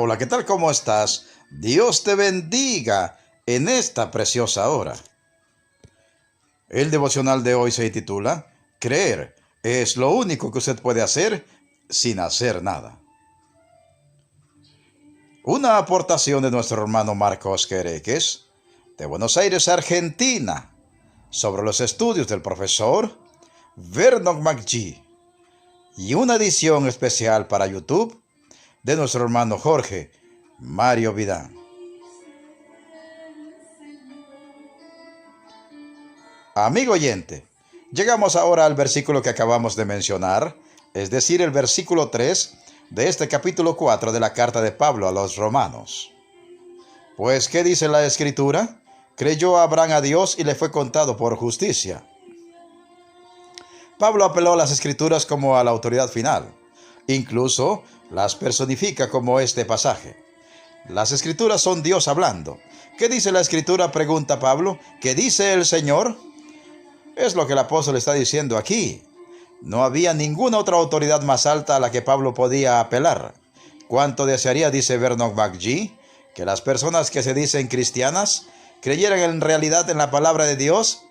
Hola, ¿qué tal? ¿Cómo estás? Dios te bendiga en esta preciosa hora. El devocional de hoy se titula Creer es lo único que usted puede hacer sin hacer nada. Una aportación de nuestro hermano Marcos Quereques, de Buenos Aires, Argentina, sobre los estudios del profesor Vernon McGee, y una edición especial para YouTube de nuestro hermano Jorge Mario Vidán. Amigo oyente, llegamos ahora al versículo que acabamos de mencionar, es decir, el versículo 3 de este capítulo 4 de la carta de Pablo a los romanos. Pues, ¿qué dice la Escritura? Creyó Abraham a Dios y le fue contado por justicia. Pablo apeló a las Escrituras como a la autoridad final. Incluso las personifica como este pasaje. Las Escrituras son Dios hablando. ¿Qué dice la Escritura?, pregunta Pablo. ¿Qué dice el Señor? Es lo que el apóstol está diciendo aquí. No había ninguna otra autoridad más alta a la que Pablo podía apelar. ¿Cuánto desearía, dice Vernon McGee, que las personas que se dicen cristianas creyeran en realidad en la palabra de Dios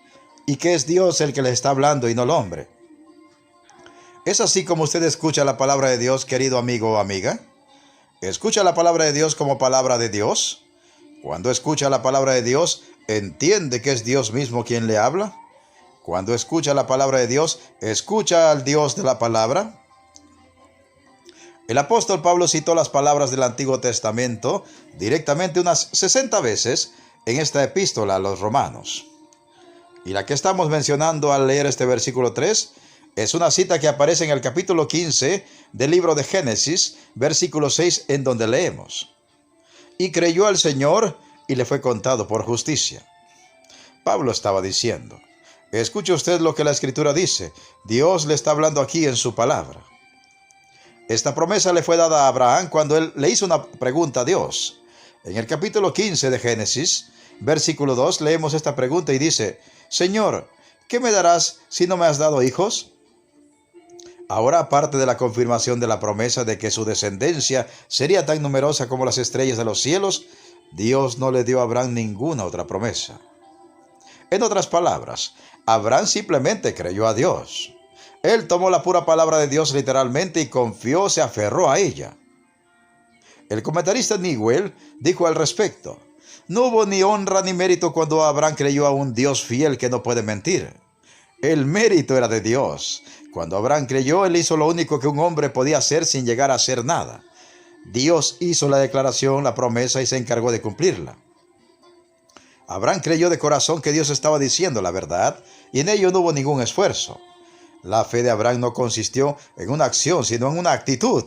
y que es Dios el que les está hablando y no el hombre? ¿Es así como usted escucha la palabra de Dios, querido amigo o amiga? ¿Escucha la palabra de Dios como palabra de Dios? Cuando escucha la palabra de Dios, ¿entiende que es Dios mismo quien le habla? Cuando escucha la palabra de Dios, ¿escucha al Dios de la palabra? El apóstol Pablo citó las palabras del Antiguo Testamento directamente unas 60 veces en esta epístola a los romanos. Y la que estamos mencionando al leer este versículo 3 es una cita que aparece en el capítulo 15 del libro de Génesis, versículo 6, en donde leemos: Y creyó al Señor y le fue contado por justicia. Pablo estaba diciendo, escuche usted lo que la Escritura dice. Dios le está hablando aquí en su palabra. Esta promesa le fue dada a Abraham cuando él le hizo una pregunta a Dios. En el capítulo 15 de Génesis, versículo 2, leemos esta pregunta y dice: Señor, ¿qué me darás si no me has dado hijos? Ahora, aparte de la confirmación de la promesa de que su descendencia sería tan numerosa como las estrellas de los cielos, Dios no le dio a Abraham ninguna otra promesa. En otras palabras, Abraham simplemente creyó a Dios. Él tomó la pura palabra de Dios literalmente y confió, se aferró a ella. El comentarista Newell dijo al respecto: no hubo ni honra ni mérito cuando Abraham creyó a un Dios fiel que no puede mentir. El mérito era de Dios. Cuando Abraham creyó, él hizo lo único que un hombre podía hacer sin llegar a hacer nada. Dios hizo la declaración, la promesa, y se encargó de cumplirla. Abraham creyó de corazón que Dios estaba diciendo la verdad, y en ello no hubo ningún esfuerzo. La fe de Abraham no consistió en una acción, sino en una actitud.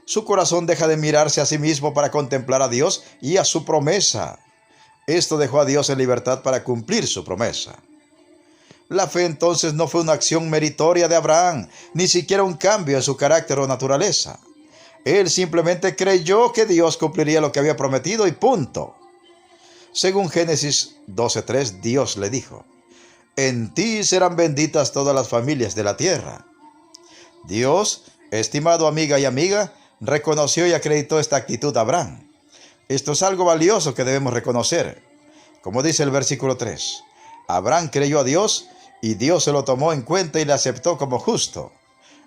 Su corazón deja de mirarse a sí mismo para contemplar a Dios y a su promesa. Esto dejó a Dios en libertad para cumplir su promesa. La fe entonces no fue una acción meritoria de Abraham, ni siquiera un cambio en su carácter o naturaleza. Él simplemente creyó que Dios cumpliría lo que había prometido y punto. Según Génesis 12:3, Dios le dijo: en ti serán benditas todas las familias de la tierra. Dios, estimado amiga y amiga, reconoció y acreditó esta actitud a Abraham. Esto es algo valioso que debemos reconocer. Como dice el versículo 3, Abraham creyó a Dios y Dios se lo tomó en cuenta y le aceptó como justo.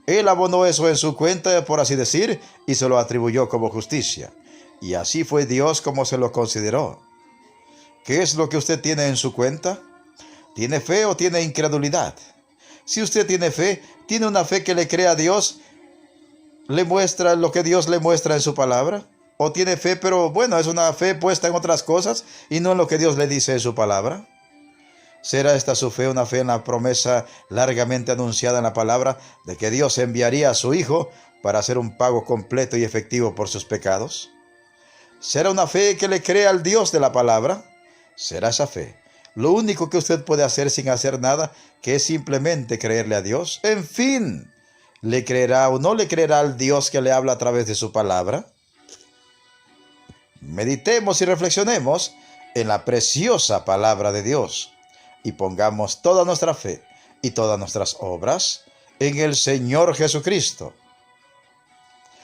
Él abonó eso en su cuenta, por así decir, y se lo atribuyó como justicia. Y así fue Dios como se lo consideró. ¿Qué es lo que usted tiene en su cuenta? ¿Tiene fe o tiene incredulidad? Si usted tiene fe, tiene una fe que le cree a Dios, le muestra lo que Dios le muestra en su palabra. O tiene fe, pero bueno, es una fe puesta en otras cosas y no en lo que Dios le dice en su palabra. ¿Será esta su fe una fe en la promesa largamente anunciada en la palabra de que Dios enviaría a su Hijo para hacer un pago completo y efectivo por sus pecados? ¿Será una fe que le cree al Dios de la palabra? ¿Será esa fe lo único que usted puede hacer sin hacer nada, que es simplemente creerle a Dios? En fin, ¿le creerá o no le creerá al Dios que le habla a través de su palabra? Meditemos y reflexionemos en la preciosa palabra de Dios y pongamos toda nuestra fe y todas nuestras obras en el Señor Jesucristo.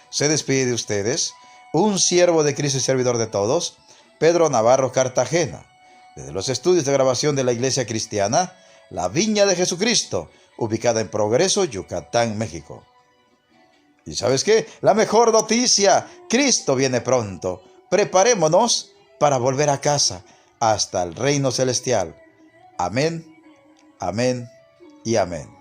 Se despide de ustedes un siervo de Cristo y servidor de todos, Pedro Navarro Cartagena, desde los estudios de grabación de la Iglesia Cristiana, La Viña de Jesucristo, ubicada en Progreso, Yucatán, México. ¿Y sabes qué? La mejor noticia, Cristo viene pronto. Preparémonos para volver a casa, hasta el reino celestial. Amén, amén y amén.